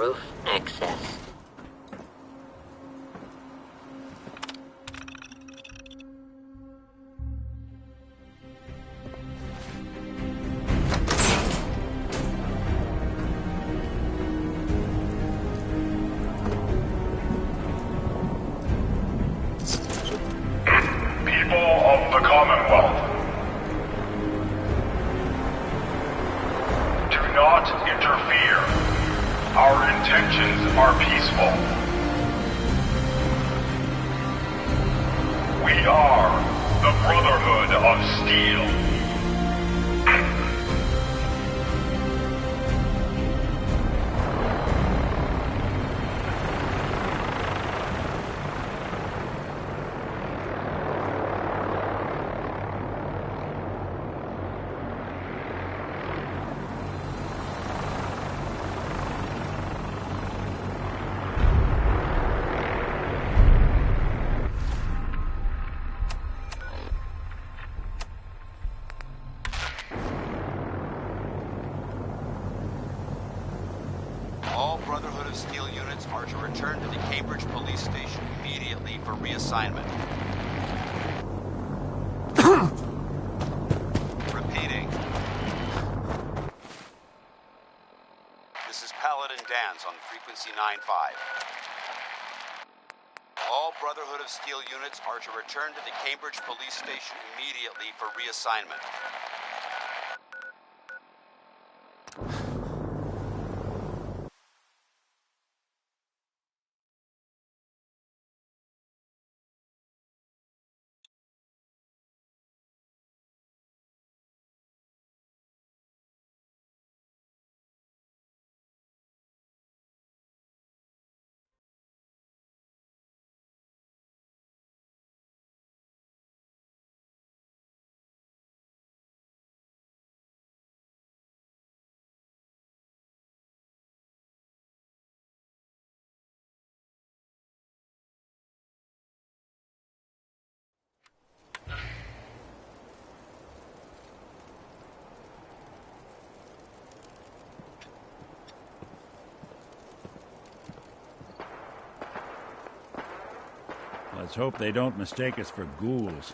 roof access. Reassignment. Repeating. This is Paladin Dan's on frequency 9-5. All Brotherhood of Steel units are to return to the Cambridge Police Station immediately for reassignment. Let's hope they don't mistake us for ghouls.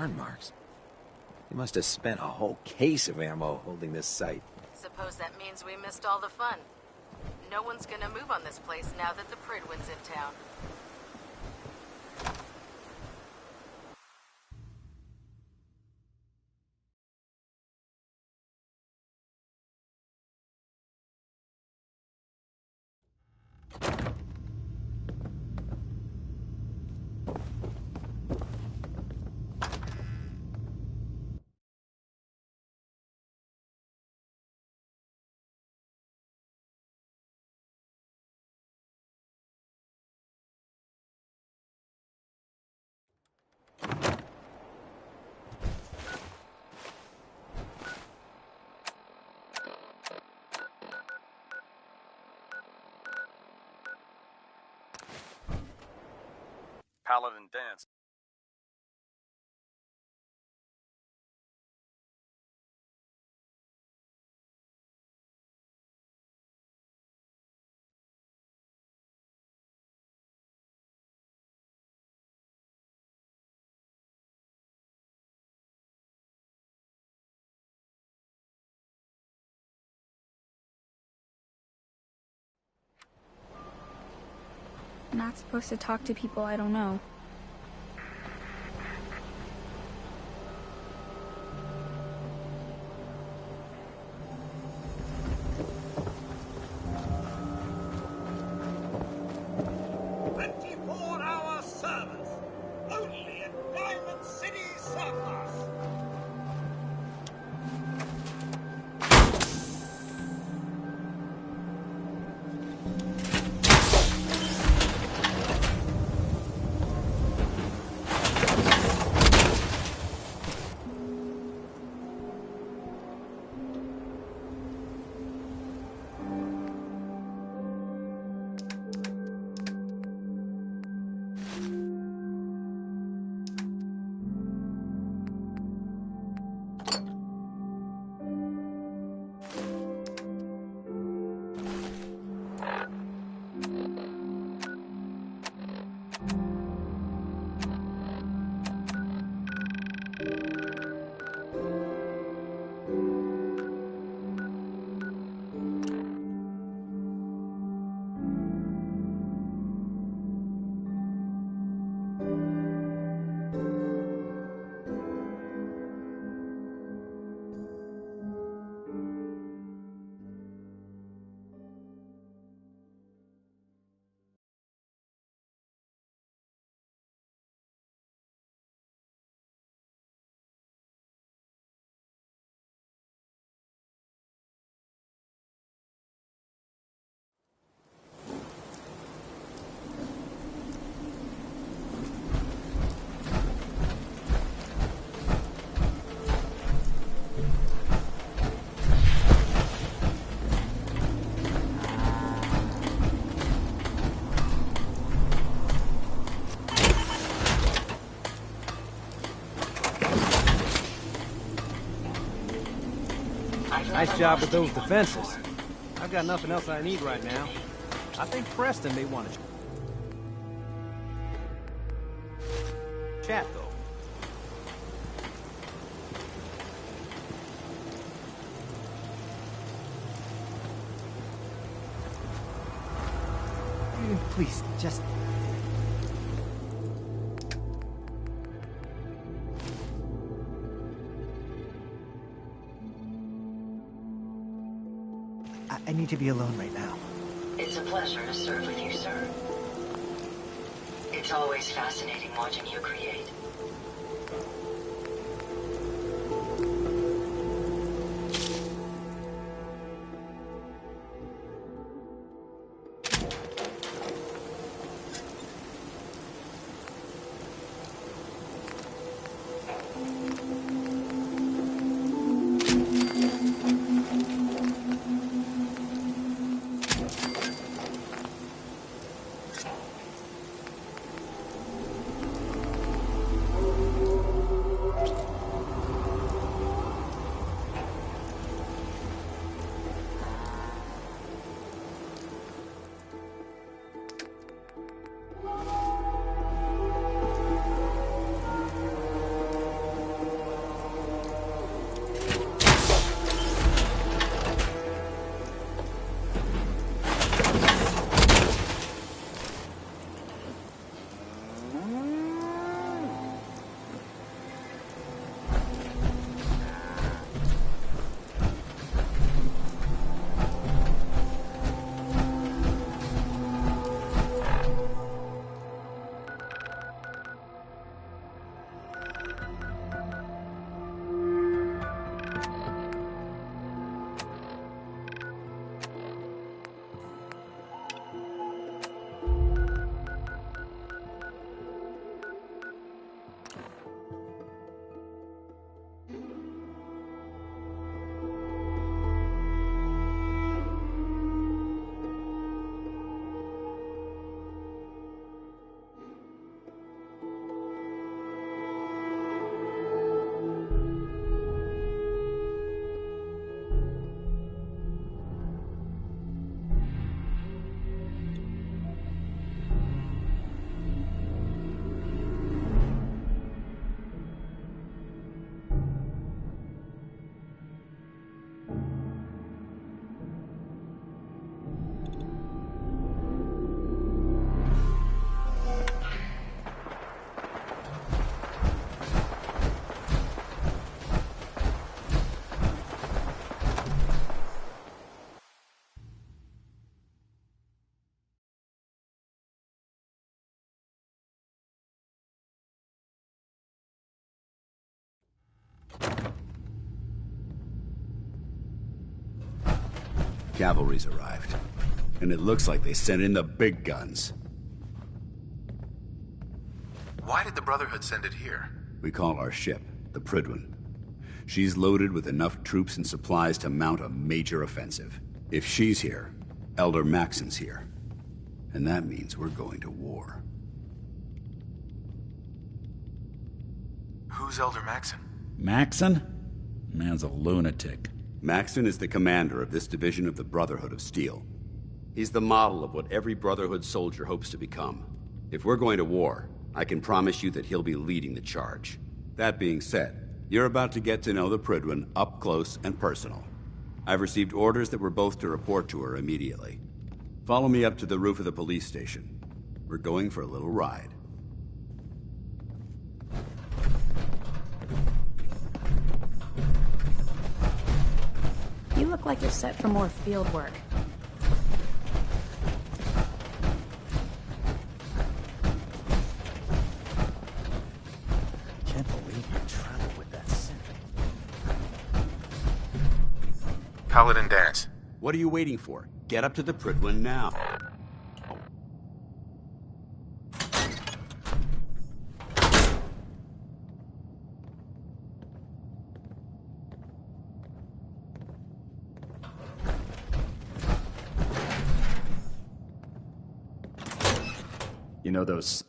Burn marks. He must have spent a whole case of ammo holding this site. Suppose that means we missed all the fun. No one's gonna move on this place now that the Pridwin's in town. Paladin dance. I'm not supposed to talk to people I don't know. Nice job with those defenses. I've got nothing else I need right now. I think Preston may want to chat, though. Please, just... I need to be alone right now. It's a pleasure to serve with you, sir. It's always fascinating watching you create. Cavalry's arrived. And it looks like they sent in the big guns. Why did the Brotherhood send it here? We call our ship the Prydwen. She's loaded with enough troops and supplies to mount a major offensive. If she's here, Elder Maxon's here. And that means we're going to war. Who's Elder Maxon? Maxon? Man's a lunatic. Maxon is the commander of this division of the Brotherhood of Steel. He's the model of what every Brotherhood soldier hopes to become. If we're going to war, I can promise you that he'll be leading the charge. That being said, you're about to get to know the Prydwen up close and personal. I've received orders that we're both to report to her immediately. Follow me up to the roof of the police station. We're going for a little ride. You look like you're set for more field work. Can't believe you traveled with that scent. Paladin Dance. What are you waiting for? Get up to the Prydwen now. You know those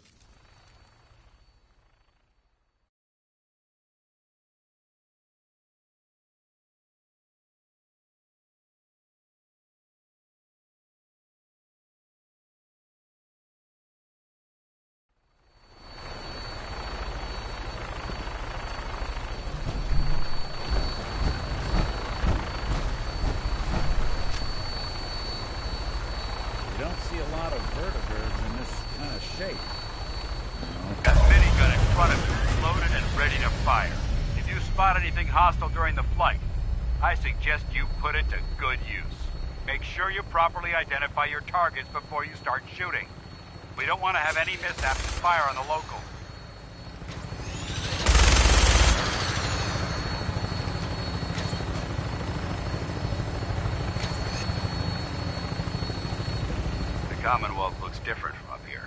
see a lot of vertibirds in this kind of shape. That minigun in front of you is loaded and ready to fire. If you spot anything hostile during the flight, I suggest you put it to good use. Make sure you properly identify your targets before you start shooting. We don't want to have any mishaps and fire on the locals. The Commonwealth looks different from up here,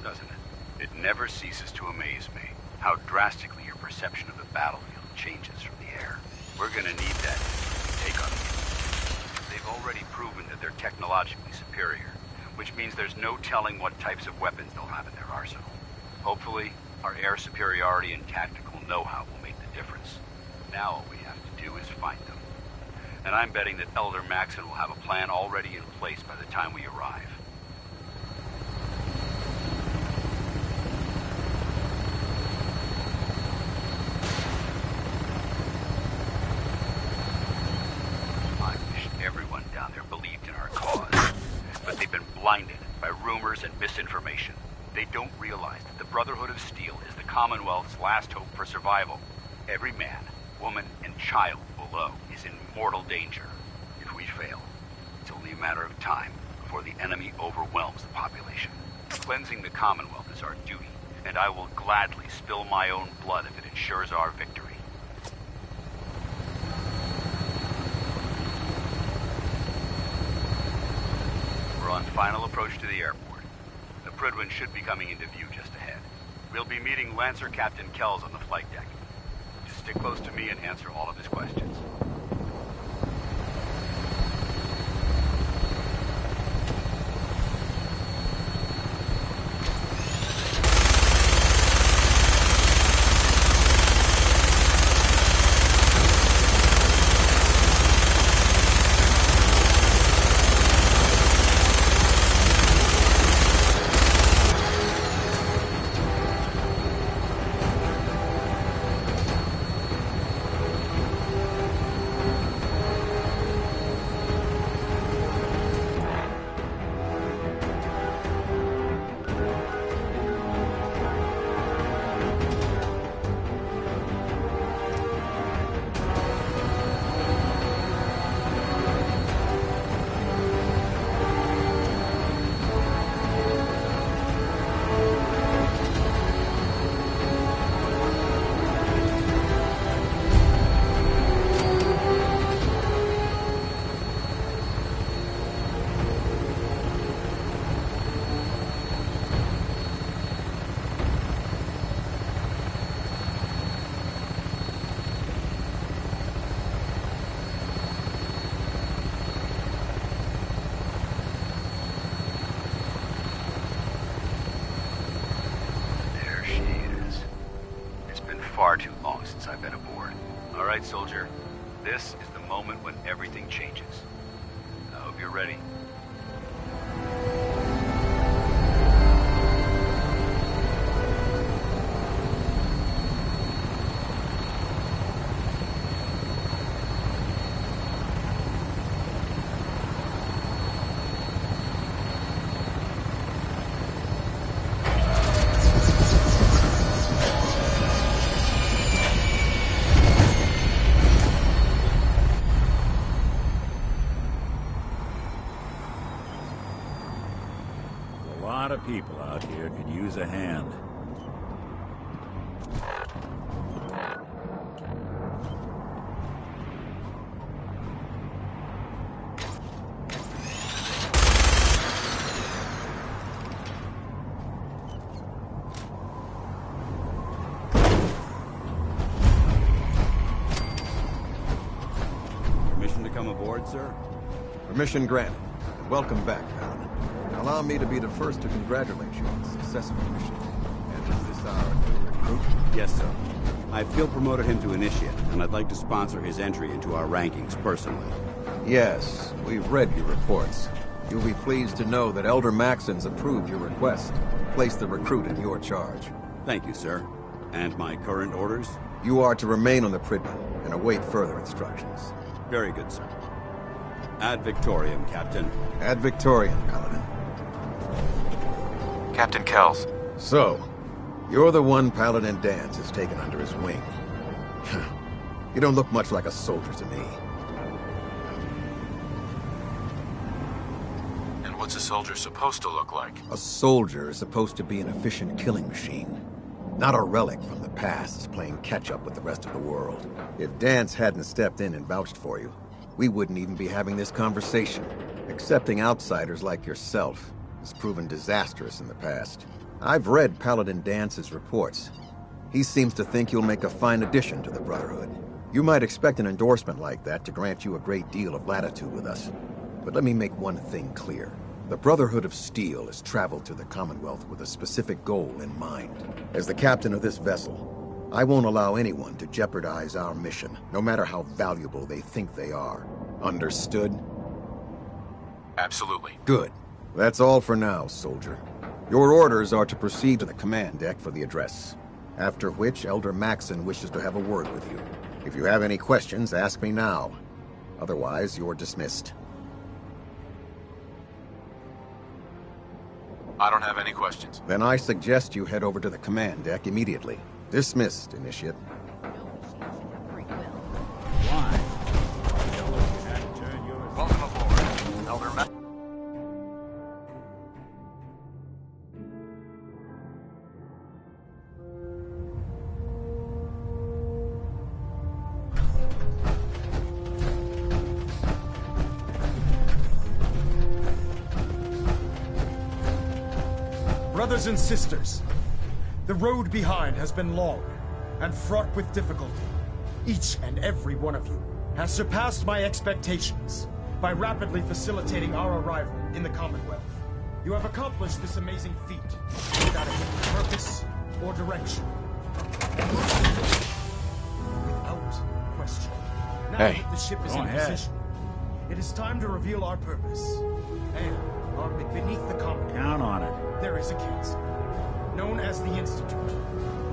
doesn't it? It never ceases to amaze me how drastically your perception of the battlefield changes from the air. We're gonna need that to take on the enemy. They've already proven that they're technologically superior, which means there's no telling what types of weapons they'll have in their arsenal. Hopefully, our air superiority and tactical know-how will make the difference. Now all we have to do is find them. And I'm betting that Elder Maxon will have a plan already in place by the time we arrive. I wish everyone down there believed in our cause, but they've been blinded by rumors and misinformation. They don't realize that the Brotherhood of Steel is the Commonwealth's last hope for survival. Every man, woman, and child below is in mortal danger. If we fail, it's only a matter of time before the enemy overwhelms the population. Cleansing the Commonwealth is our duty, and I will gladly spill my own blood if it ensures our victory. We're on final approach to the airport. The Prydwen should be coming into view just ahead. We'll be meeting Lancer Captain Kells on the flight deck. Just stick close to me and answer all of his questions. Far too long since I've been aboard. All right, soldier. This is the moment when everything changes. I hope you're ready. A lot of people out here could use a hand. Permission to come aboard, sir? Permission granted. Welcome back, Paladin. Allow me to be the first to congratulate you on the successful mission. And is this our new recruit? Yes, sir. I feel promoted him to initiate, and I'd like to sponsor his entry into our rankings personally. Yes, we've read your reports. You'll be pleased to know that Elder Maxon's approved your request. Place the recruit in your charge. Thank you, sir. And my current orders? You are to remain on the Prydwen and await further instructions. Very good, sir. Ad Victoriam, Captain. Ad Victoriam, Paladin. Captain Kells. So, you're the one Paladin Danse has taken under his wing. You don't look much like a soldier to me. And what's a soldier supposed to look like? A soldier is supposed to be an efficient killing machine. Not a relic from the past, playing catch-up with the rest of the world. If Danse hadn't stepped in and vouched for you, we wouldn't even be having this conversation. Accepting outsiders like yourself has proven disastrous in the past. I've read Paladin Dance's reports. He seems to think you'll make a fine addition to the Brotherhood. You might expect an endorsement like that to grant you a great deal of latitude with us. But let me make one thing clear. The Brotherhood of Steel has traveled to the Commonwealth with a specific goal in mind. As the captain of this vessel, I won't allow anyone to jeopardize our mission, no matter how valuable they think they are. Understood? Absolutely. Good. That's all for now, soldier. Your orders are to proceed to the command deck for the address. After which, Elder Maxson wishes to have a word with you. If you have any questions, ask me now. Otherwise, you're dismissed. I don't have any questions. Then I suggest you head over to the command deck immediately. Dismissed, Initiate. Welcome aboard, Elder Max. Brothers and sisters, the road behind has been long and fraught with difficulty. Each and every one of you has surpassed my expectations by rapidly facilitating our arrival in the Commonwealth. You have accomplished this amazing feat without a hint of purpose or direction. Without question. Now that the ship is in position, it is time to reveal our purpose. And beneath the Commonwealth, count on it. There is a cancer, known as the Institute.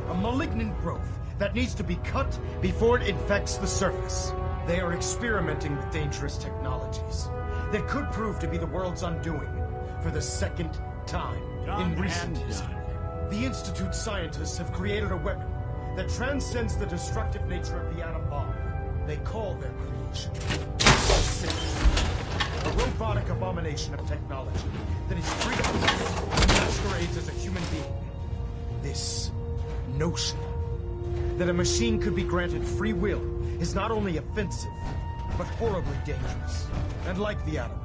A malignant growth that needs to be cut before it infects the surface. They are experimenting with dangerous technologies that could prove to be the world's undoing for the second time in recent history. The Institute's scientists have created a weapon that transcends the destructive nature of the atom bomb. They call their creation a robotic abomination of technology that is free and masquerades as a human being. This notion that a machine could be granted free will is not only offensive, but horribly dangerous. And like the atom,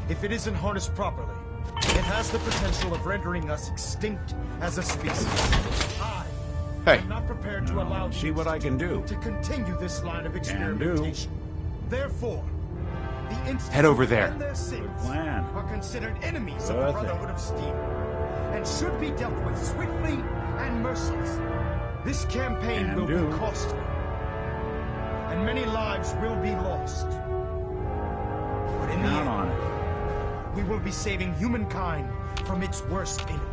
if it isn't harnessed properly, it has the potential of rendering us extinct as a species. I am not prepared to allow see what I can do to continue this line of experimentation. Therefore, the Institute head over there. And their sins plan. are considered enemies of the Brotherhood of Steel and should be dealt with swiftly and mercilessly. This campaign will be costly, and many lives will be lost. But in the end, we will be saving humankind from its worst enemy.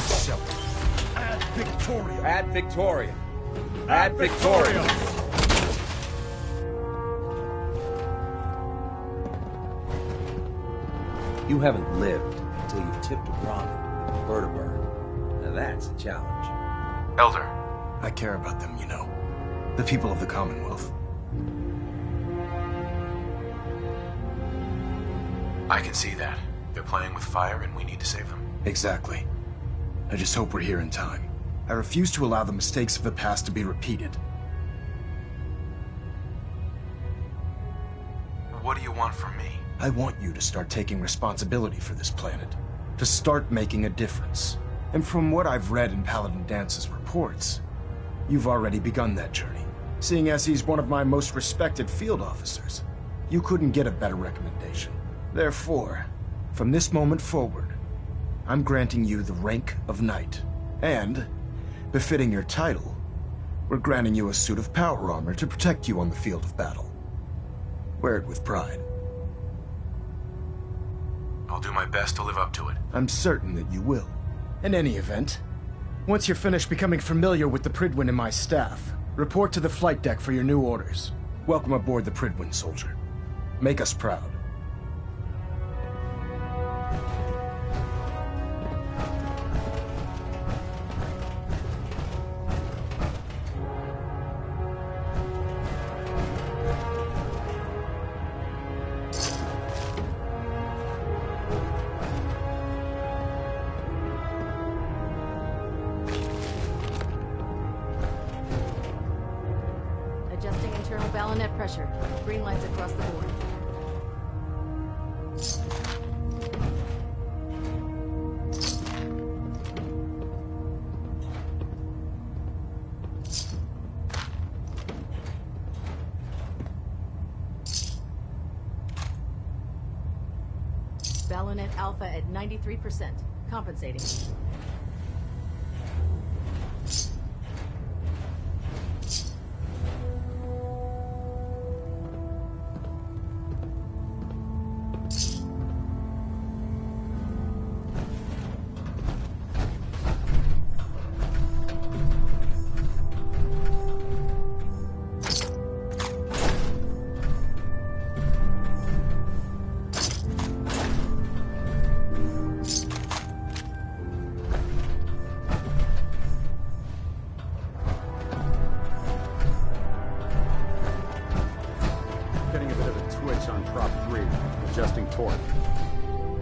So, ad Victoria. Ad Victoria. Ad Victoria. You haven't lived until you've tipped a grommet with a vertibird. Now that's a challenge. Elder. I care about them, you know. The people of the Commonwealth. I can see that. They're playing with fire and we need to save them. Exactly. I just hope we're here in time. I refuse to allow the mistakes of the past to be repeated. What do you want from me? I want you to start taking responsibility for this planet. To start making a difference. And from what I've read in Paladin Dance's reports, you've already begun that journey. Seeing as he's one of my most respected field officers, you couldn't get a better recommendation. Therefore, from this moment forward, I'm granting you the rank of Knight. And, befitting your title, we're granting you a suit of power armor to protect you on the field of battle. Wear it with pride. I'll do my best to live up to it. I'm certain that you will. In any event, once you're finished becoming familiar with the Pridwin and my staff, report to the flight deck for your new orders. Welcome aboard the Pridwin, soldier. Make us proud. Internal ballonet pressure. Green lights across the board. Ballonet Alpha at 93%. Compensating.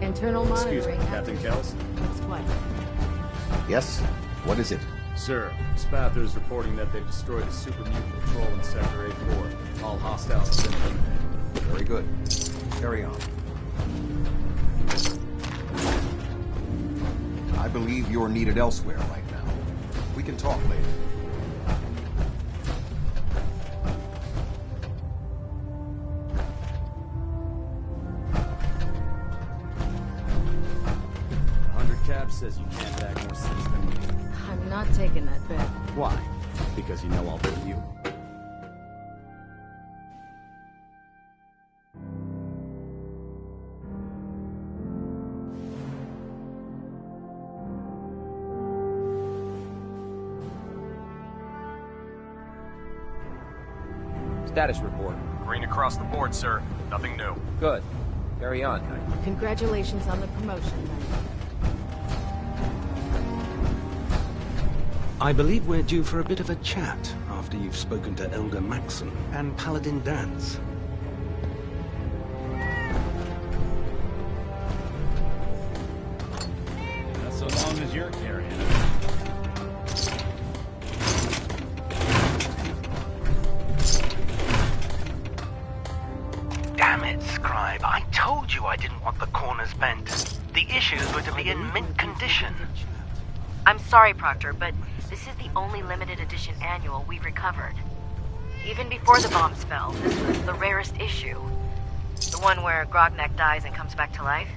Internal monitoring. Excuse me, Captain Kells? Looks quiet. Yes? What is it? Sir, Spather's reporting that they've destroyed a super mutant patrol in Sector A4. All hostiles have been eliminated. Very good. Carry on. I believe you're needed elsewhere right now. We can talk later. Says you can't act more sense than me. I'm not taking that bet. Why? Because you know I'll beat you. Status report. Green across the board, sir. Nothing new. Good. Carry on. Congratulations on the promotion. I believe we're due for a bit of a chat after you've spoken to Elder Maxson and Paladin Dance. Not so long as you're carrying it. Damn it, Scribe. I told you I didn't want the corners bent. The issues were to be in mint condition. I'm sorry, Proctor, but this is the only limited edition annual we've recovered. Even before the bombs fell, this was the rarest issue. The one where Grognak dies and comes back to life?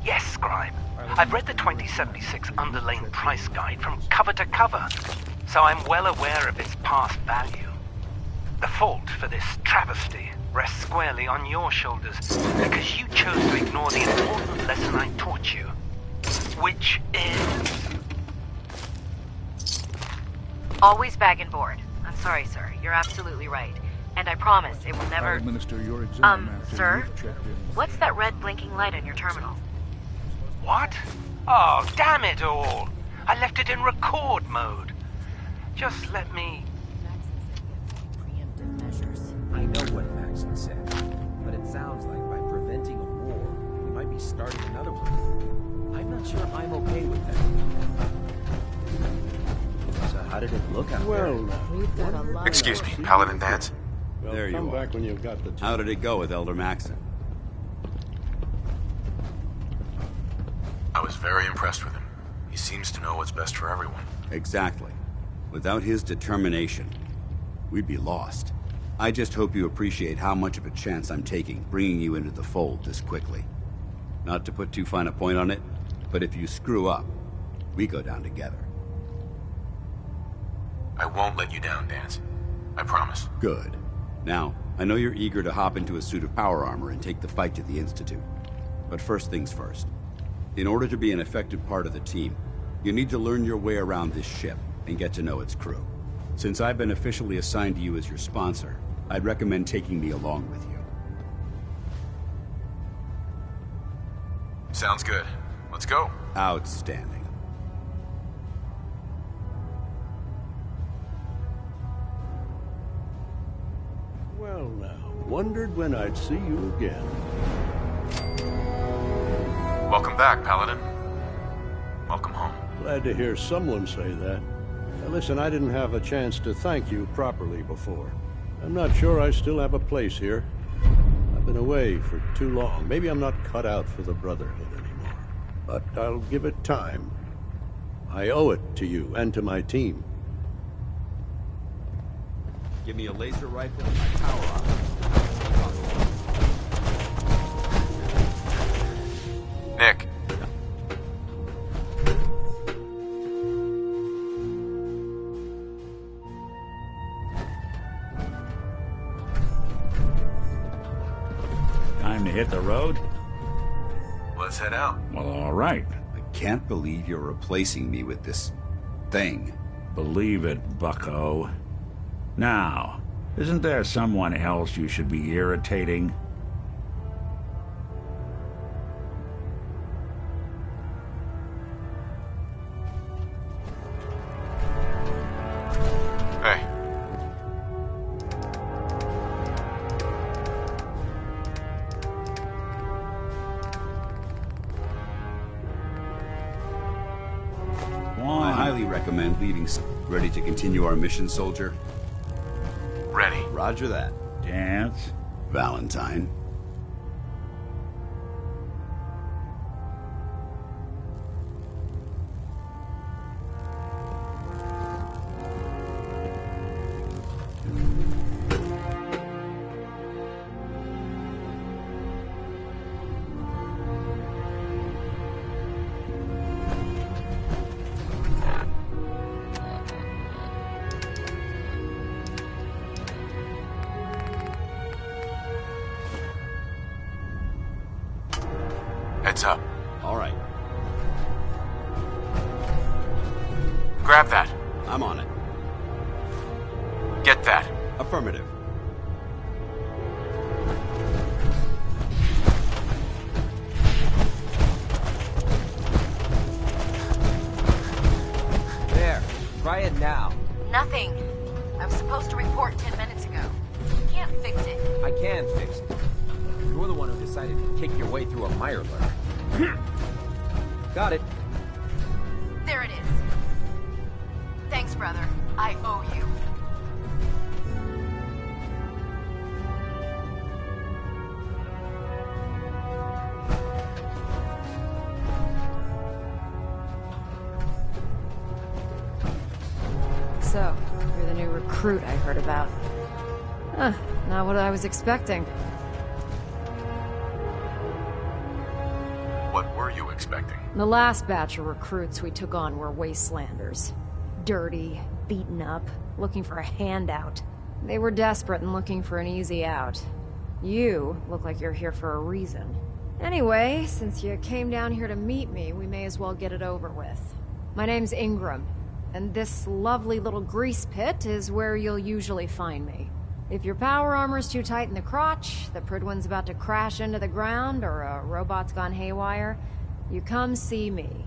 Yes, Scribe. I've read the 2076 underlane price guide from cover to cover, so I'm well aware of its past value. The fault for this travesty rests squarely on your shoulders, because you chose to ignore the important lesson I taught you, which is... Always bag and board. I'm sorry, sir. You're absolutely right. And I promise it will never... administer your exam after sir? you've checked in. What's that red blinking light on your terminal? What? Oh, damn it all! I left it in record mode. Just let me... I know what Maxson said, but it sounds like by preventing a war, we might be starting another one. I'm not sure I'm okay with that. So how did it look out there? We've got a lot Excuse me, Paladin Dance? Well, There you come are. back when you've got the How did it go with Elder Maxson? I was very impressed with him. He seems to know what's best for everyone. Exactly. Without his determination, we'd be lost. I just hope you appreciate how much of a chance I'm taking bringing you into the fold this quickly. Not to put too fine a point on it, but if you screw up, we go down together. I won't let you down, Dance. I promise. Good. Now, I know you're eager to hop into a suit of power armor and take the fight to the Institute. But first things first. In order to be an effective part of the team, you need to learn your way around this ship and get to know its crew. Since I've been officially assigned to you as your sponsor, I'd recommend taking me along with you. Sounds good. Let's go. Outstanding. Well now, wondered when I'd see you again. Welcome back, Paladin. Welcome home. Glad to hear someone say that. Now listen, I didn't have a chance to thank you properly before. I'm not sure I still have a place here. I've been away for too long. Maybe I'm not cut out for the Brotherhood anymore. But I'll give it time. I owe it to you and to my team. Give me a laser rifle and my power armor. Nick. Time to hit the road? Let's head out. Well, all right. I can't believe you're replacing me with this thing. Believe it, bucko. Now, isn't there someone else you should be irritating? Hey. I highly recommend leaving. Ready to continue our mission, soldier? Ready. Roger that. Dance? Valentine. Heads up. All right. Grab that. I'm on it. Get that. Affirmative. There. Try it now. Nothing. I was supposed to report 10 minutes ago. You can't fix it. I can fix it. You're the one who decided to kick your way through a mire lure. Got it. There it is. Thanks, brother. I owe you. So, you're the new recruit I heard about. Huh, not what I was expecting. What were you expecting? The last batch of recruits we took on were wastelanders. Dirty, beaten up, looking for a handout. They were desperate and looking for an easy out. You look like you're here for a reason. Anyway, since you came down here to meet me, we may as well get it over with. My name's Ingram, and this lovely little grease pit is where you'll usually find me. If your power armor's too tight in the crotch, the Pridwin's about to crash into the ground, or a robot's gone haywire, you come see me.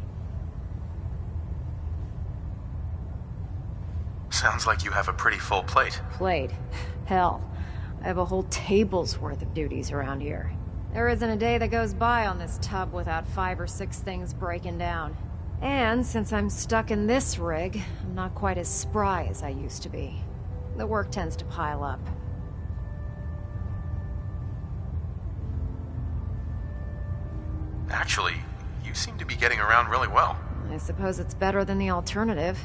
Sounds like you have a pretty full plate. Plate? Hell, I have a whole table's worth of duties around here. There isn't a day that goes by on this tub without 5 or 6 things breaking down. And since I'm stuck in this rig, I'm not quite as spry as I used to be. The work tends to pile up. Actually, you seem to be getting around really well. I suppose it's better than the alternative.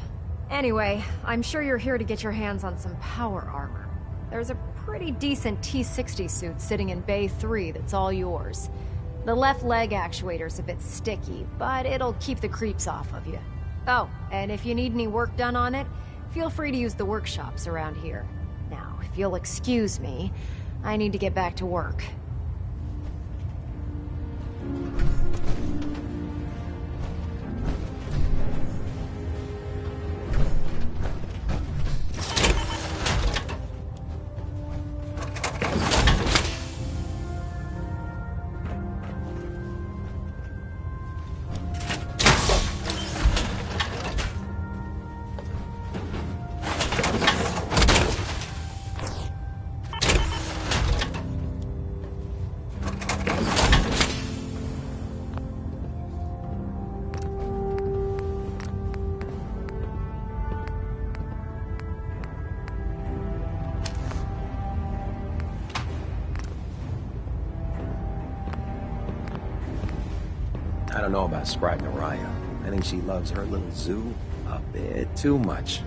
Anyway, I'm sure you're here to get your hands on some power armor. There's a pretty decent T-60 suit sitting in Bay 3 that's all yours. The left leg actuator's a bit sticky, but it'll keep the creeps off of you. Oh, and if you need any work done on it, feel free to use the workshops around here. Now, if you'll excuse me, I need to get back to work. I don't know about Scribe Naraya. I think she loves her little zoo a bit too much.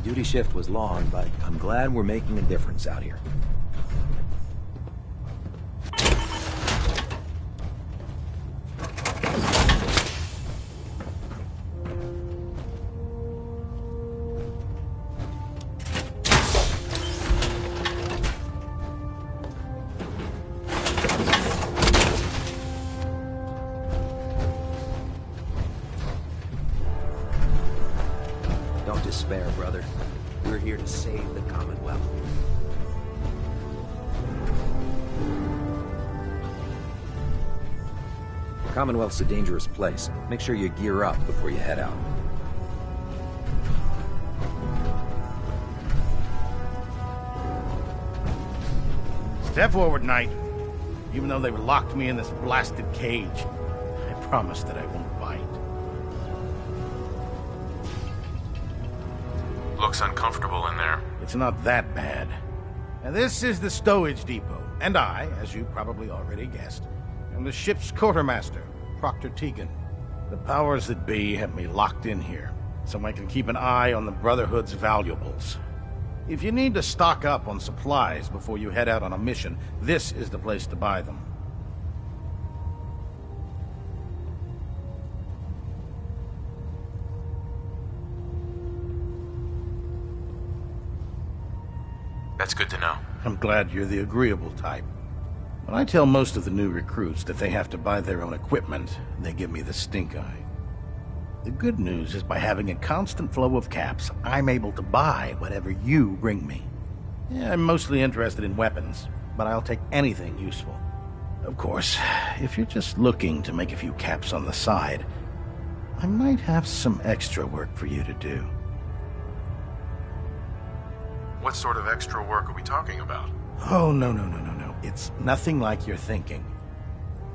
Duty shift was long, but I'm glad we're making a difference out here. Don't despair, brother. We're here to save the Commonwealth. The Commonwealth's a dangerous place. Make sure you gear up before you head out. Step forward, Knight. Even though they've locked me in this blasted cage, I promise that I won't bite. Looks uncomfortable in there. It's not that bad. Now, this is the stowage depot, and I, as you probably already guessed, am the ship's quartermaster, Proctor Tegan. The powers that be have me locked in here, so I can keep an eye on the Brotherhood's valuables. If you need to stock up on supplies before you head out on a mission, this is the place to buy them. That's good to know. I'm glad you're the agreeable type. When I tell most of the new recruits that they have to buy their own equipment, they give me the stink eye. The good news is by having a constant flow of caps, I'm able to buy whatever you bring me. Yeah, I'm mostly interested in weapons, but I'll take anything useful. Of course, if you're just looking to make a few caps on the side, I might have some extra work for you to do. What sort of extra work are we talking about? Oh, no. It's nothing like you're thinking.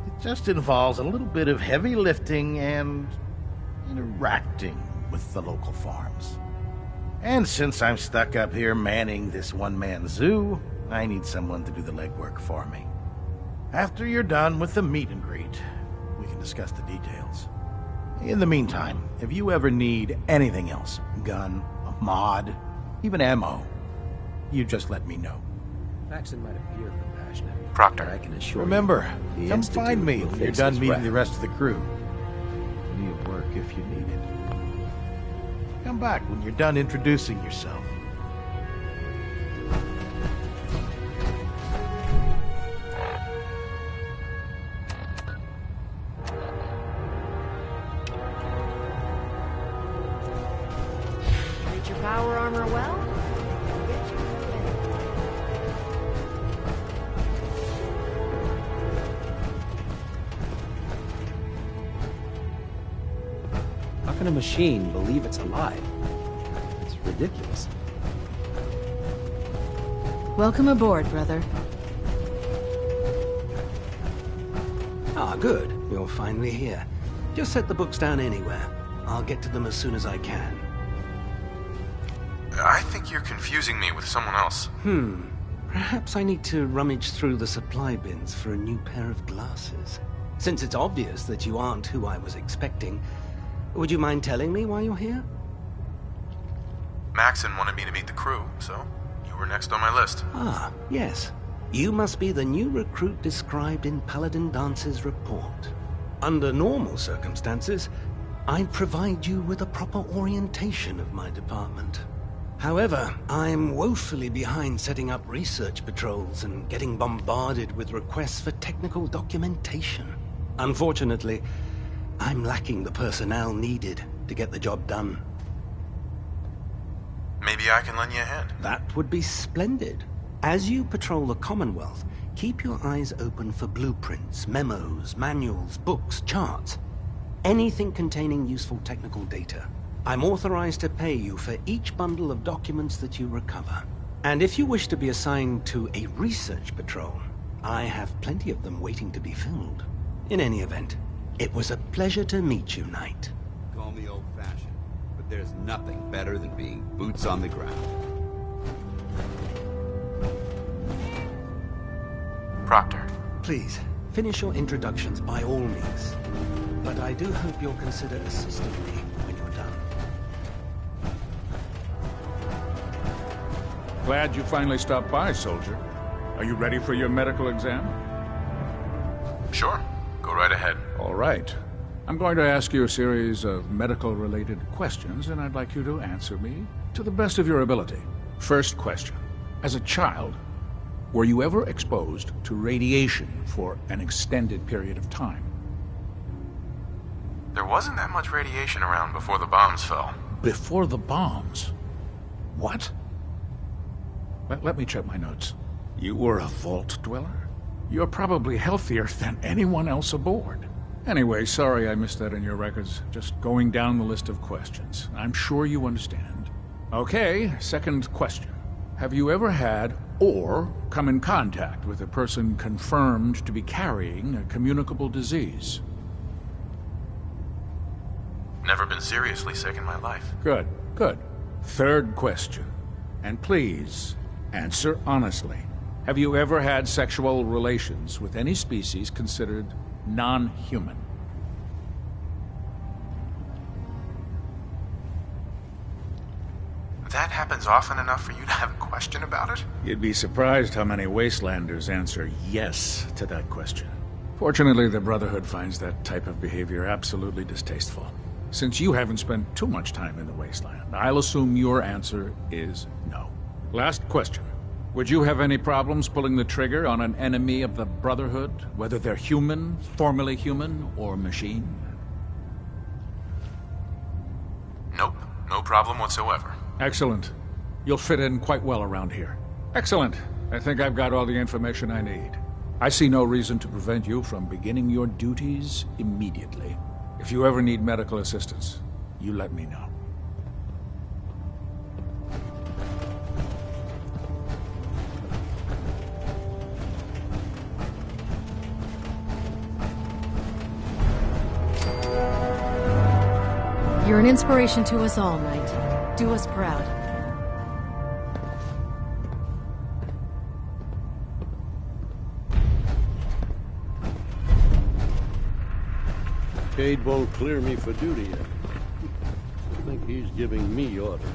It just involves a little bit of heavy lifting and interacting with the local farms. And since I'm stuck up here manning this one-man zoo, I need someone to do the legwork for me. After you're done with the meet and greet, we can discuss the details. In the meantime, if you ever need anything else, gun, a mod, even ammo, you just let me know. Maxon might appear compassionate. Proctor, I can assure Remember, you, come find me when you're done meeting the rest of the crew. Plenty of work if you need it. Come back when you're done introducing yourself. Treat your power armor well? Get you How can a machine believe it's alive? It's ridiculous. Welcome aboard, brother. Ah, good. You're finally here. Just set the books down anywhere. I'll get to them as soon as I can. I think you're confusing me with someone else. Perhaps I need to rummage through the supply bins for a new pair of glasses. Since it's obvious that you aren't who I was expecting, would you mind telling me why you're here? Maxon wanted me to meet the crew, so you were next on my list. Ah, yes. You must be the new recruit described in Paladin Dance's report. Under normal circumstances, I'd provide you with a proper orientation of my department. However, I'm woefully behind setting up research patrols and getting bombarded with requests for technical documentation. Unfortunately, I'm lacking the personnel needed to get the job done. Maybe I can lend you a hand. That would be splendid. As you patrol the Commonwealth, keep your eyes open for blueprints, memos, manuals, books, charts. Anything containing useful technical data. I'm authorized to pay you for each bundle of documents that you recover. And if you wish to be assigned to a research patrol, I have plenty of them waiting to be filled. In any event, it was a pleasure to meet you, Knight. Call me old-fashioned, but there's nothing better than being boots on the ground. Proctor. Please, finish your introductions by all means. But I do hope you'll consider assisting me when you're done. Glad you finally stopped by, soldier. Are you ready for your medical exam? Sure. Go right ahead. All right. I'm going to ask you a series of medical-related questions, and I'd like you to answer me to the best of your ability. First question. As a child, were you ever exposed to radiation for an extended period of time? There wasn't that much radiation around before the bombs fell. Before the bombs? What? Let me check my notes. You were a vault dweller? You're probably healthier than anyone else aboard. Anyway, sorry I missed that in your records. Just going down the list of questions. I'm sure you understand. Okay, second question. Have you ever had or come in contact with a person confirmed to be carrying a communicable disease? Never been seriously sick in my life. Good, good. Third question. And please, answer honestly. Have you ever had sexual relations with any species considered non-human? That happens often enough for you to have a question about it? You'd be surprised how many Wastelanders answer yes to that question. Fortunately, the Brotherhood finds that type of behavior absolutely distasteful. Since you haven't spent too much time in the Wasteland, I'll assume your answer is no. Last question. Would you have any problems pulling the trigger on an enemy of the Brotherhood, whether they're human, formerly human, or machine? Nope. No problem whatsoever. Excellent. You'll fit in quite well around here. Excellent. I think I've got all the information I need. I see no reason to prevent you from beginning your duties immediately. If you ever need medical assistance, you let me know. You're an inspiration to us all, Knight. Do us proud. Cade won't clear me for duty yet. I think he's giving me orders.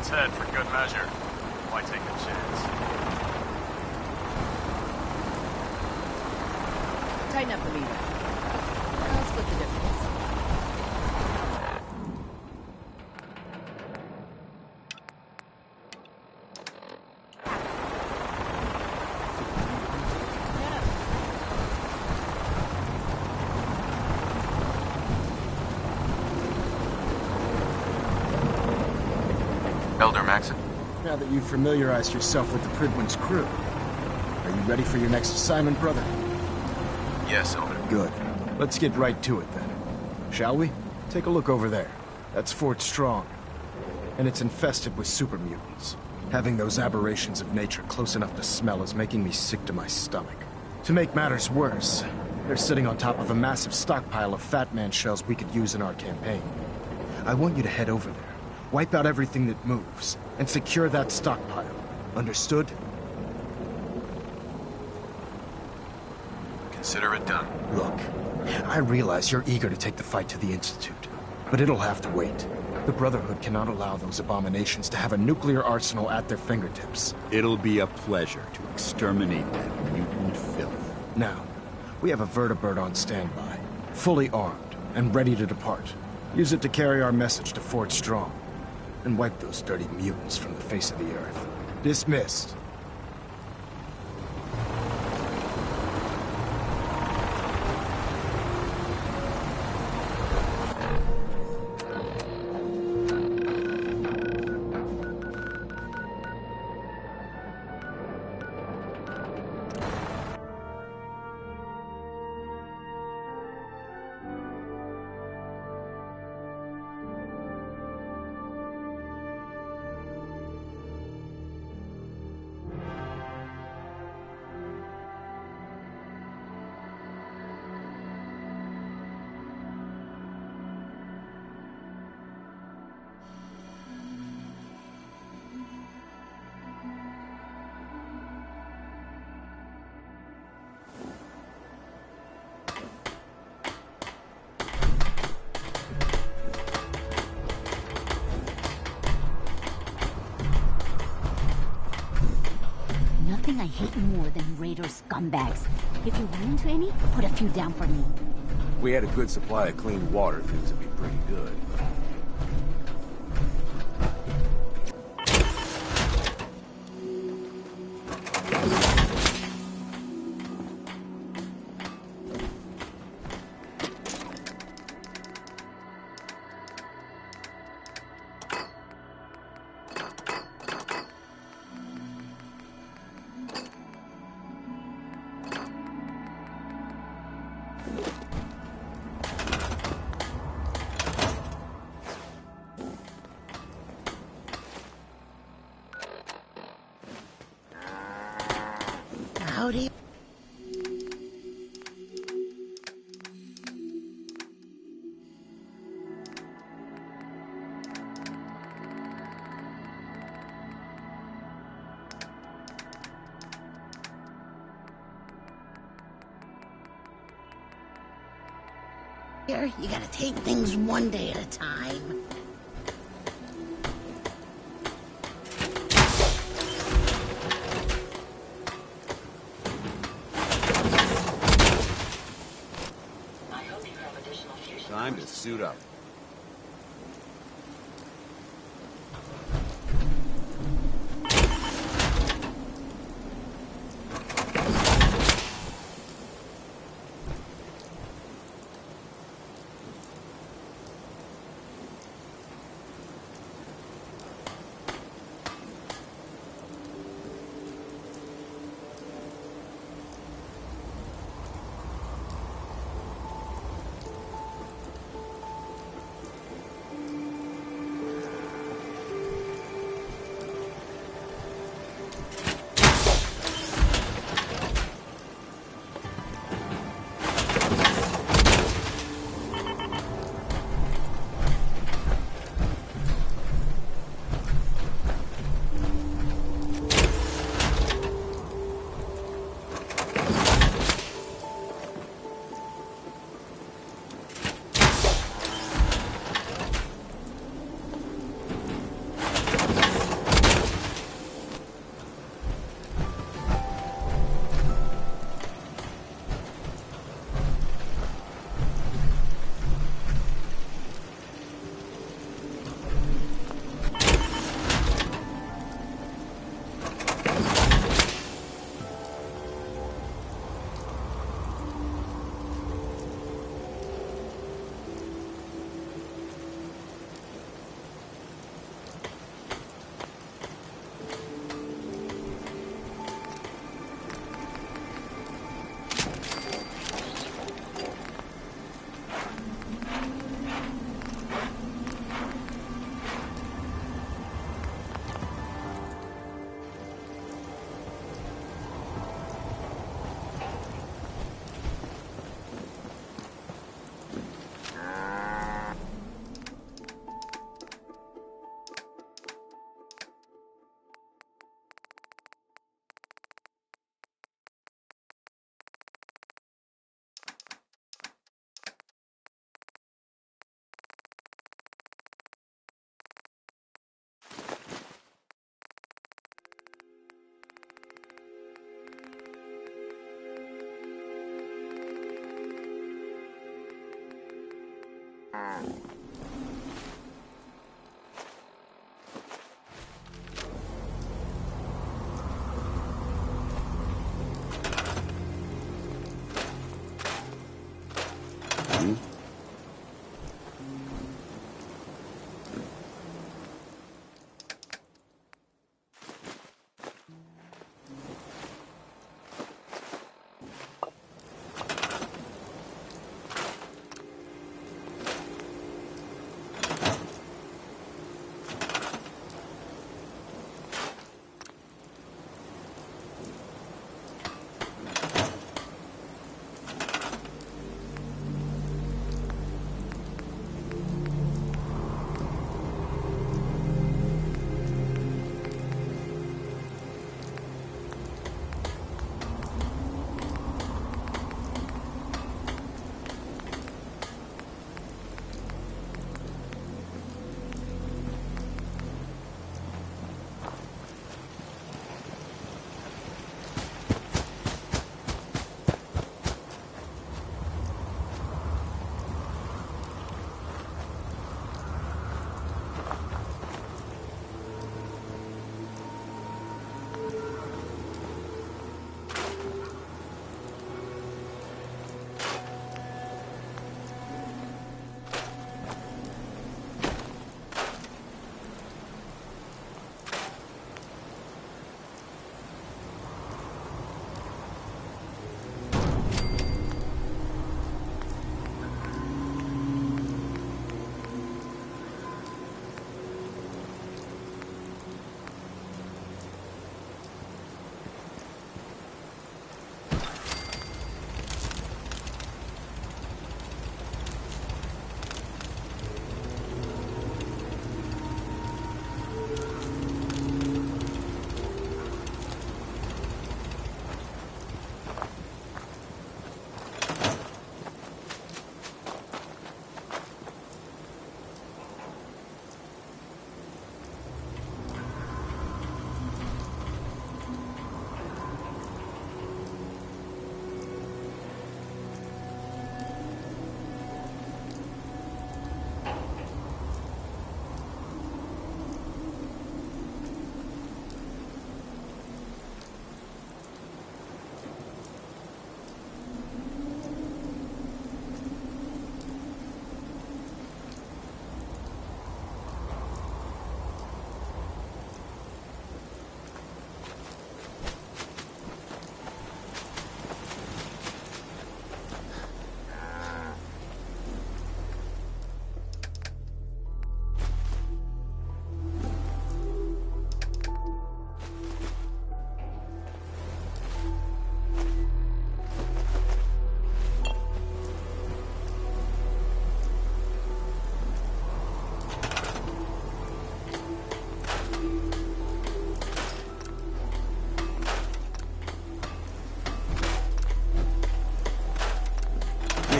its head for good measure. Why take a chance? Tighten up the meter. I'll split the difference. Elder Maxon. Now that you've familiarized yourself with the Pridwin's crew, are you ready for your next assignment, brother? Yes, Elder. Good. Let's get right to it then. Shall we? Take a look over there. That's Fort Strong. And it's infested with super mutants. Having those aberrations of nature close enough to smell is making me sick to my stomach. To make matters worse, they're sitting on top of a massive stockpile of Fat Man shells we could use in our campaign. I want you to head over there, wipe out everything that moves, and secure that stockpile. Understood? Consider it done. Look, I realize you're eager to take the fight to the Institute, but it'll have to wait. The Brotherhood cannot allow those abominations to have a nuclear arsenal at their fingertips. It'll be a pleasure to exterminate that mutant filth. Now, we have a vertibird on standby, fully armed and ready to depart. Use it to carry our message to Fort Strong, and wipe those dirty mutants from the face of the earth. Dismissed. Nothing I hate more than raider scumbags. If you run into any, put a few down for me. If we had a good supply of clean water, things would be pretty good. Howdy. Here, you gotta take things one day at a time. Time to suit up.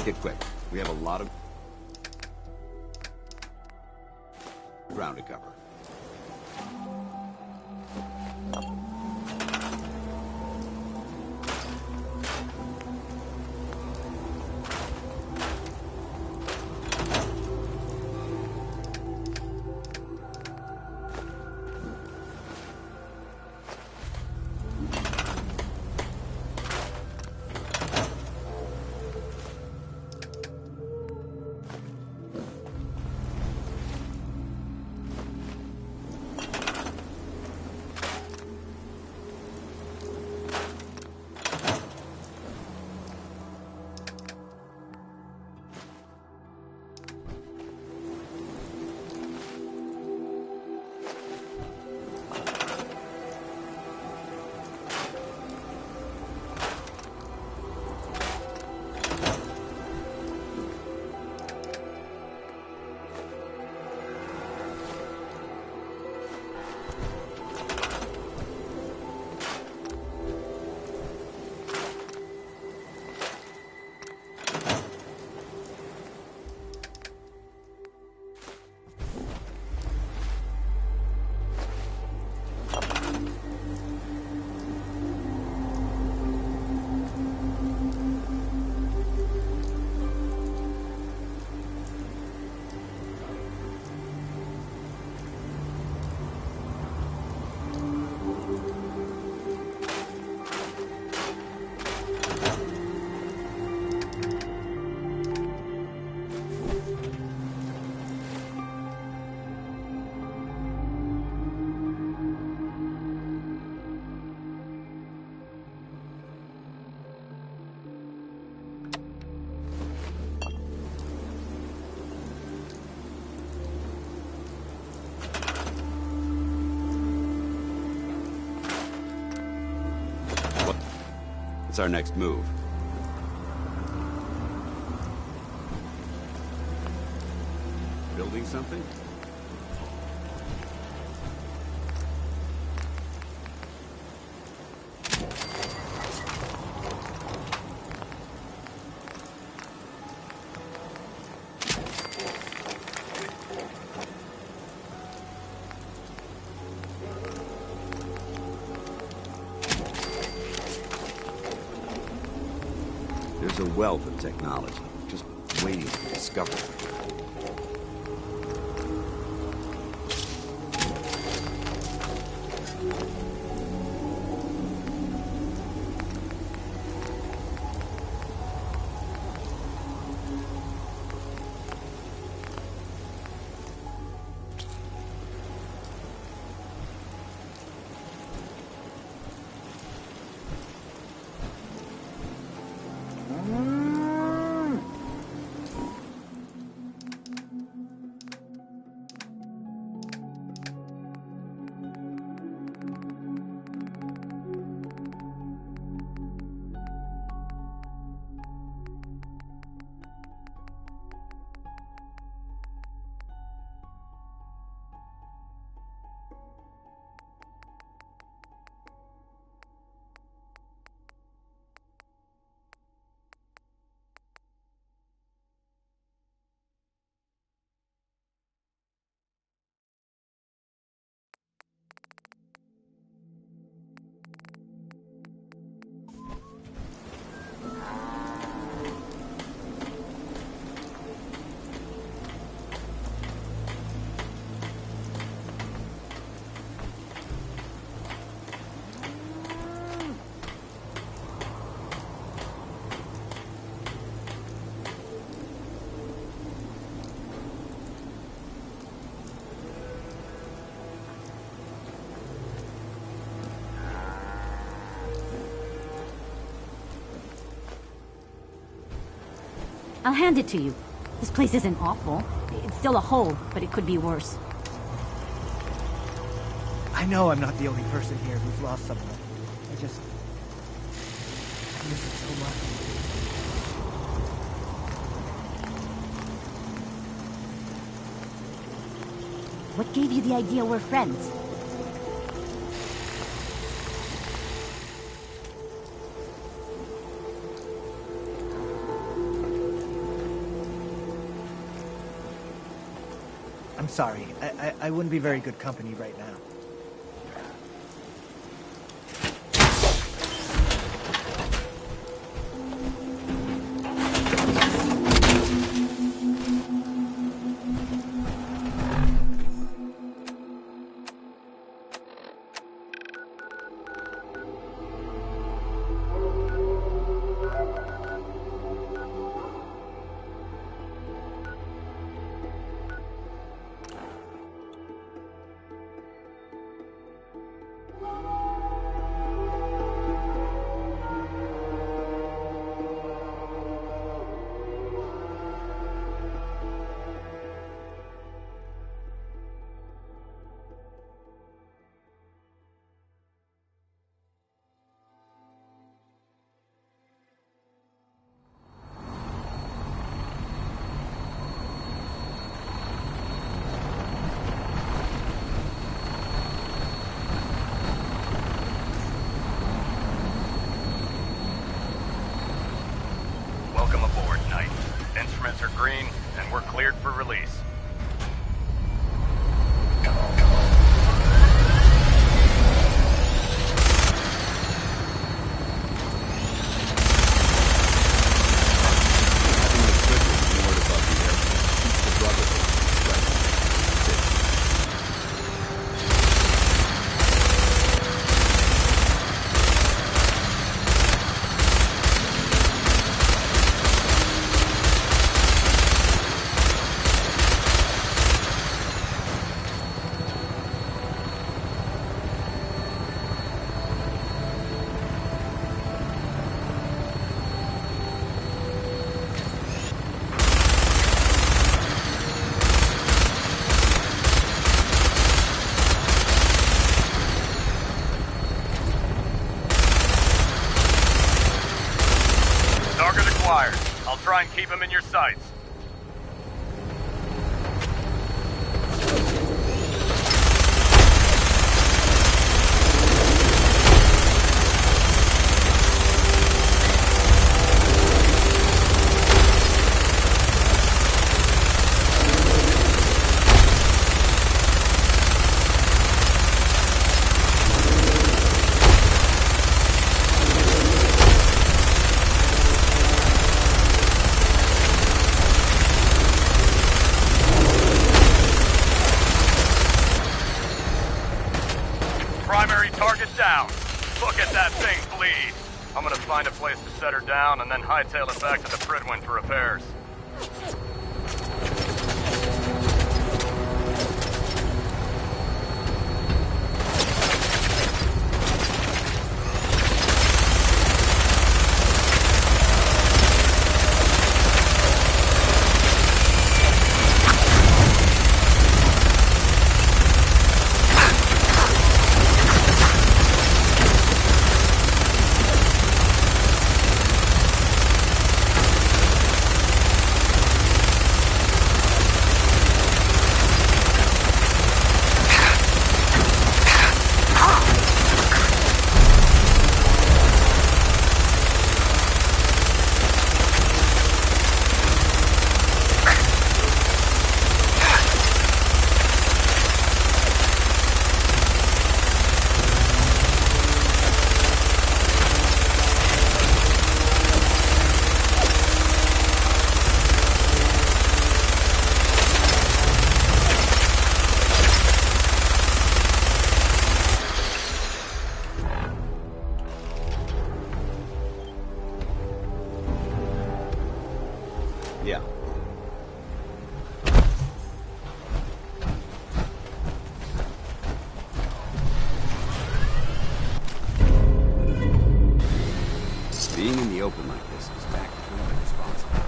Make it quick. We have a lot of ground to cover. What's our next move? Building something? There's a wealth of technology, just waiting to be discovered. I'll hand it to you. This place isn't awful. It's still a hole, but it could be worse. I know I'm not the only person here who's lost someone. I miss it so much. What gave you the idea we're friends? I'm sorry. I wouldn't be very good company right now. Welcome aboard, Knight. Instruments are green, and we're cleared for release. Target acquired. I'll try and keep him in your sights. Primary target down. Look at that thing bleed. I'm gonna find a place to set her down and then hightail it back to the Fridwin for repairs. Yeah. Being in the open like this is tactically irresponsible.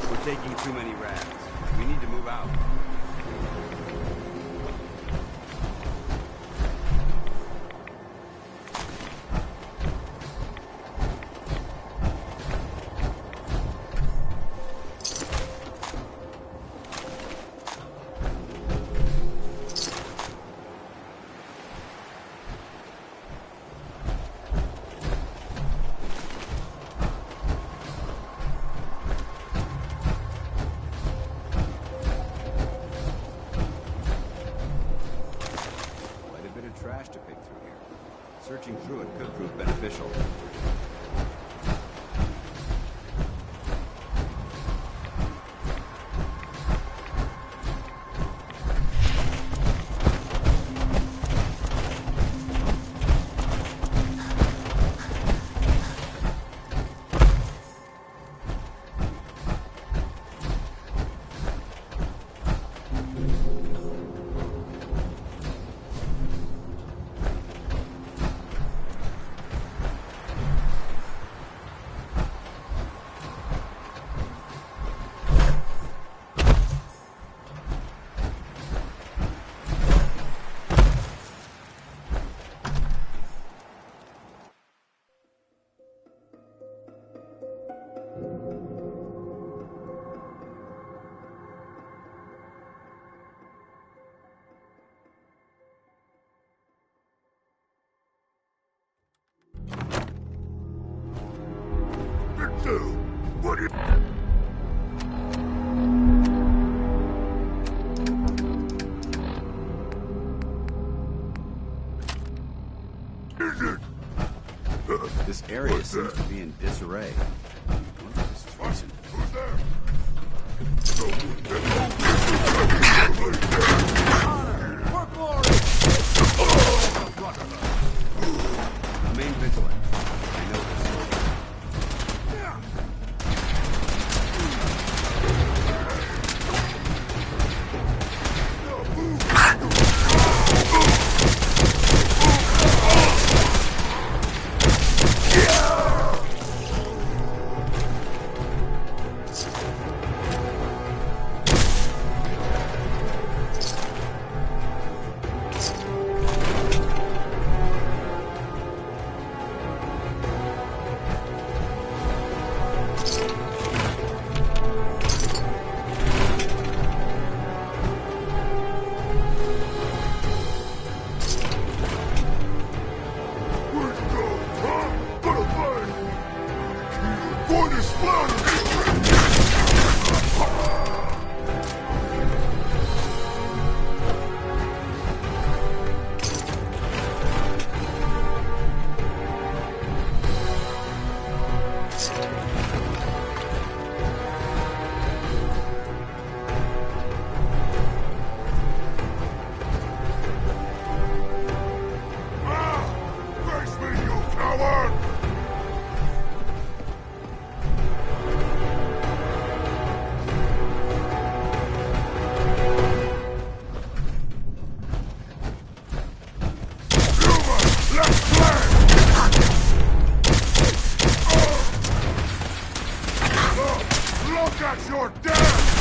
We're taking too many rads. We need to move out. Trash to pick through here. Searching through it could prove beneficial. What is... This area seems to be in disarray. Who's there? Remain vigilant. I know this. You're dead!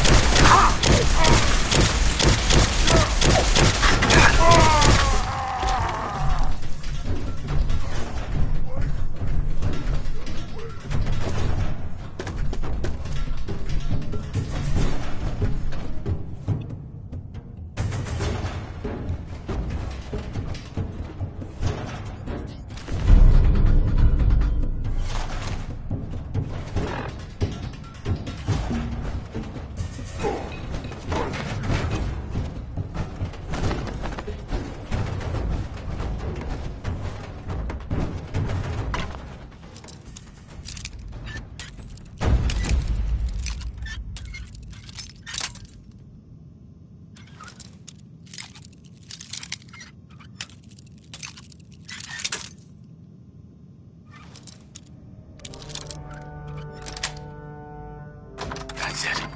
That's it.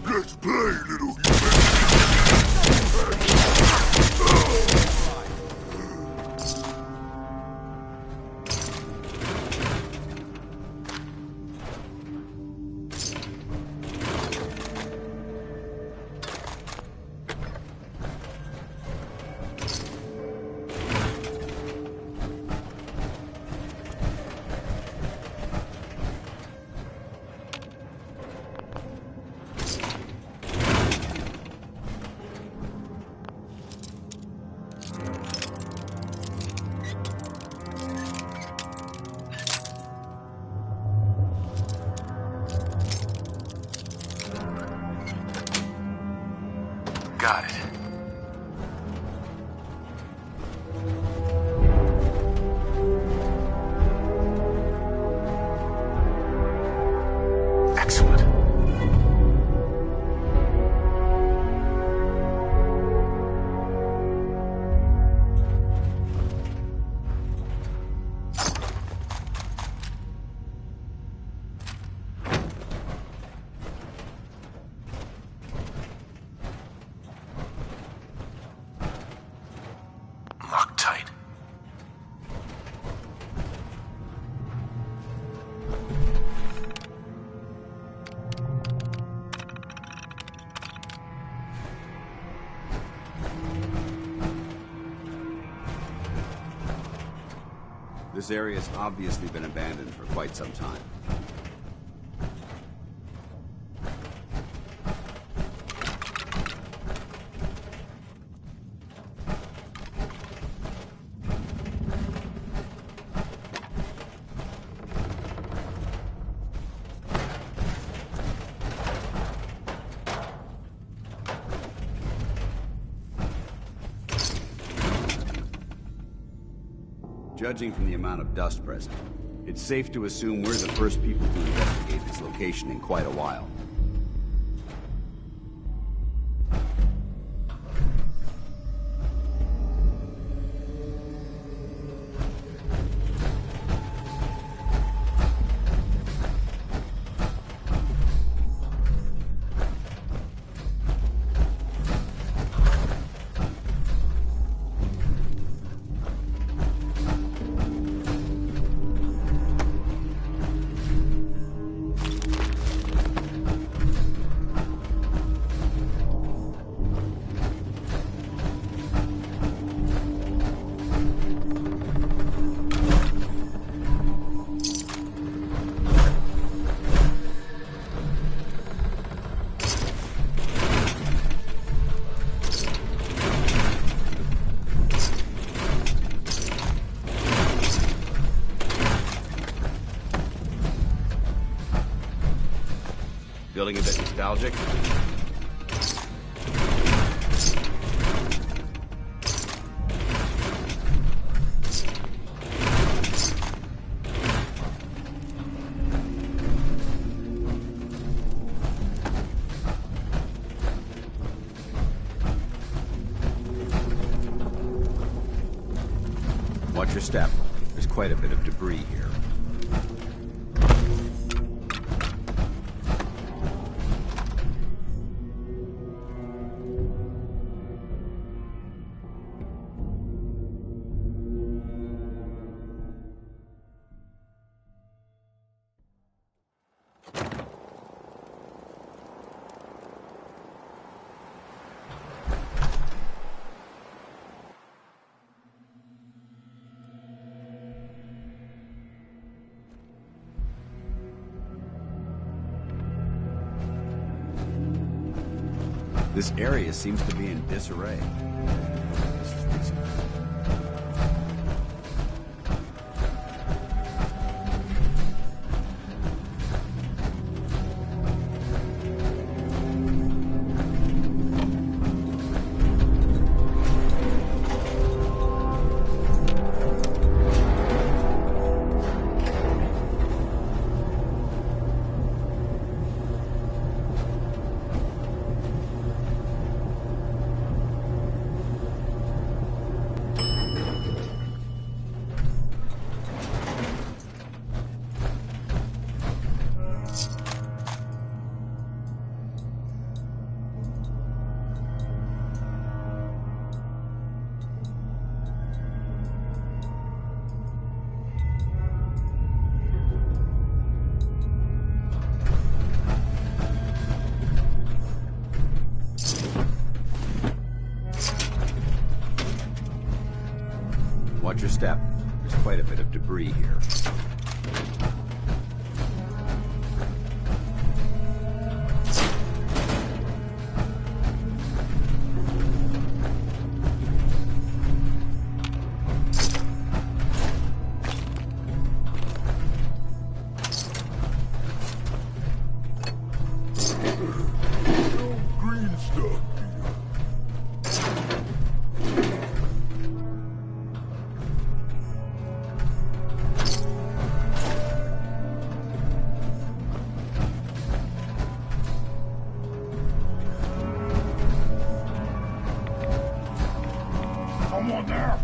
Let's play, little Got it. Excellent. Locked tight. This area has obviously been abandoned for quite some time. Judging from the amount of dust present, it's safe to assume we're the first people to investigate this location in quite a while. Feeling a bit nostalgic? Watch your step. There's quite a bit of debris here. This area seems to be in disarray. This is reasonable. Watch your step. There's quite a bit of debris here. Green stuff. Someone there!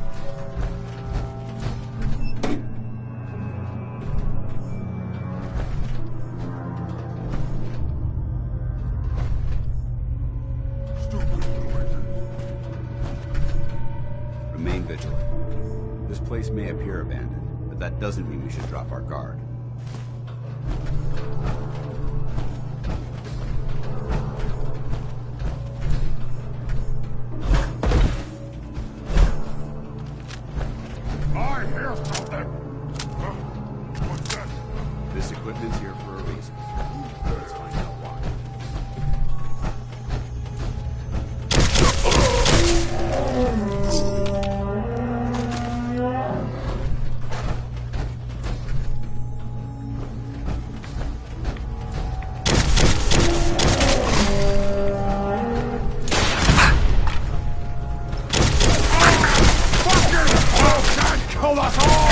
Remain vigilant. This place may appear abandoned, but that doesn't mean we should drop our guard. I hear something! What's that? This equipment's here for a reason. Let's find out why. Kill us all!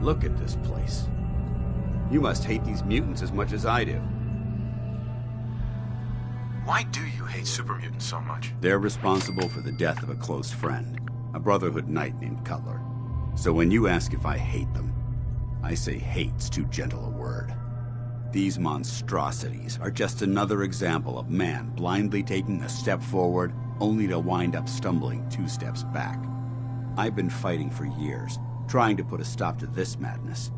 Look at this place. You must hate these mutants as much as I do. Why do you hate super mutants so much? They're responsible for the death of a close friend, a Brotherhood knight named Cutler. So when you ask if I hate them, I say hate's too gentle a word. These monstrosities are just another example of man blindly taking a step forward only to wind up stumbling 2 steps back. I've been fighting for years, trying to put a stop to this madness.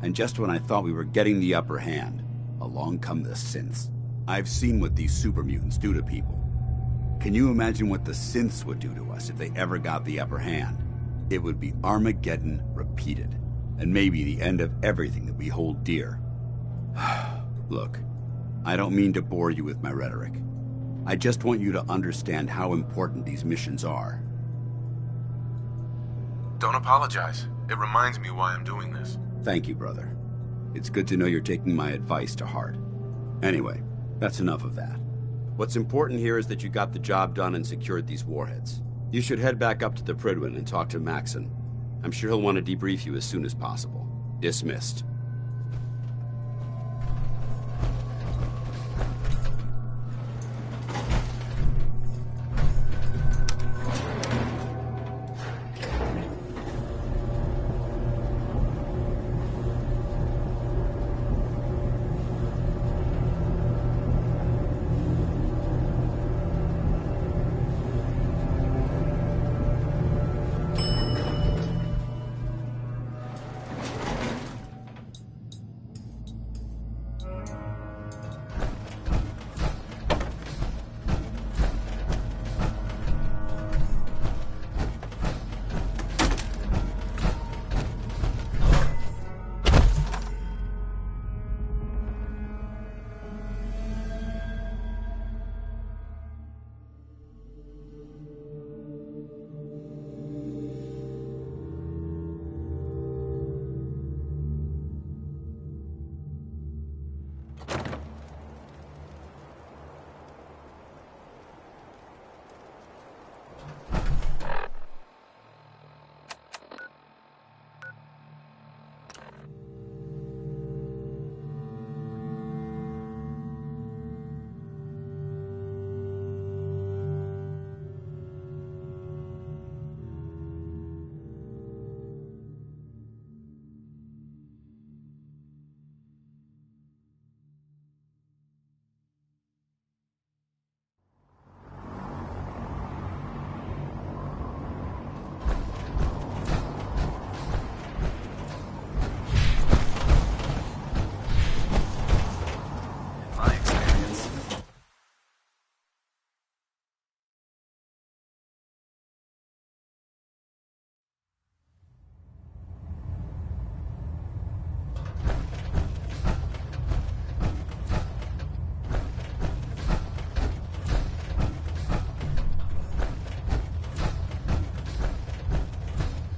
And just when I thought we were getting the upper hand, along come the synths. I've seen what these super mutants do to people. Can you imagine what the synths would do to us if they ever got the upper hand? It would be Armageddon repeated, and maybe the end of everything that we hold dear. Look, I don't mean to bore you with my rhetoric. I just want you to understand how important these missions are. Don't apologize. It reminds me why I'm doing this. Thank you, brother. It's good to know you're taking my advice to heart. Anyway, that's enough of that. What's important here is that you got the job done and secured these warheads. You should head back up to the Prydwen and talk to Maxon. I'm sure he'll want to debrief you as soon as possible. Dismissed.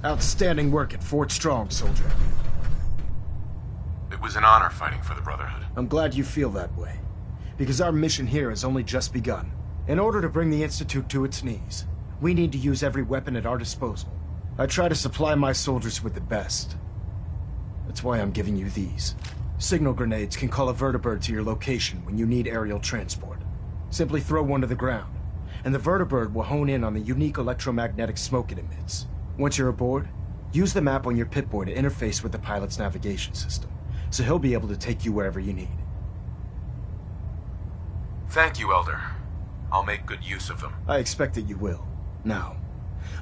Outstanding work at Fort Strong, soldier. It was an honor fighting for the Brotherhood. I'm glad you feel that way, because our mission here has only just begun. In order to bring the Institute to its knees, we need to use every weapon at our disposal. I try to supply my soldiers with the best. That's why I'm giving you these. Signal grenades can call a vertibird to your location when you need aerial transport. Simply throw one to the ground, and the vertibird will hone in on the unique electromagnetic smoke it emits. Once you're aboard, use the map on your Pip-Boy to interface with the pilot's navigation system, so he'll be able to take you wherever you need. Thank you, Elder. I'll make good use of them. I expect that you will. Now,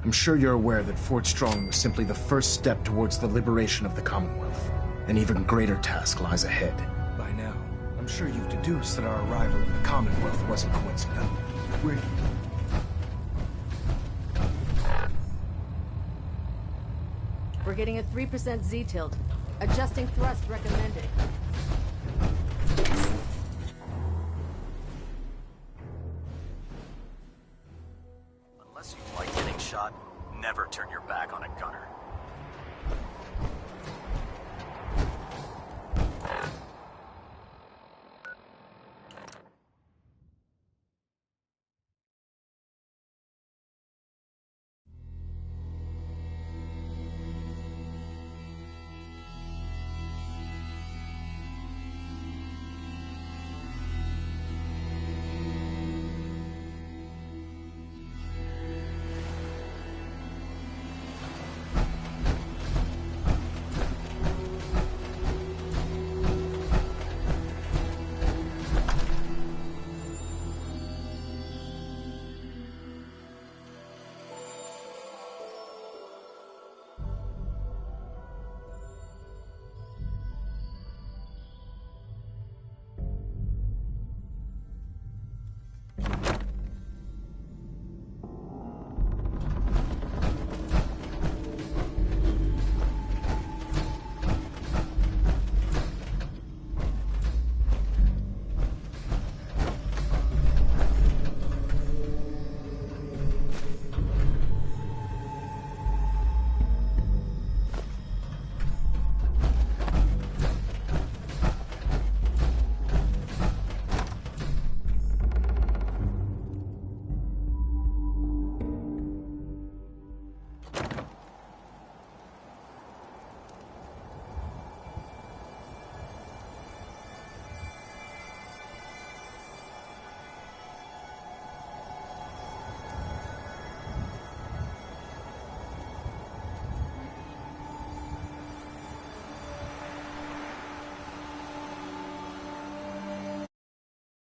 I'm sure you're aware that Fort Strong was simply the first step towards the liberation of the Commonwealth. An even greater task lies ahead. By now, I'm sure you've deduced that our arrival in the Commonwealth wasn't coincidental. We're here. We're getting a 3% Z-tilt. Adjusting thrust recommended.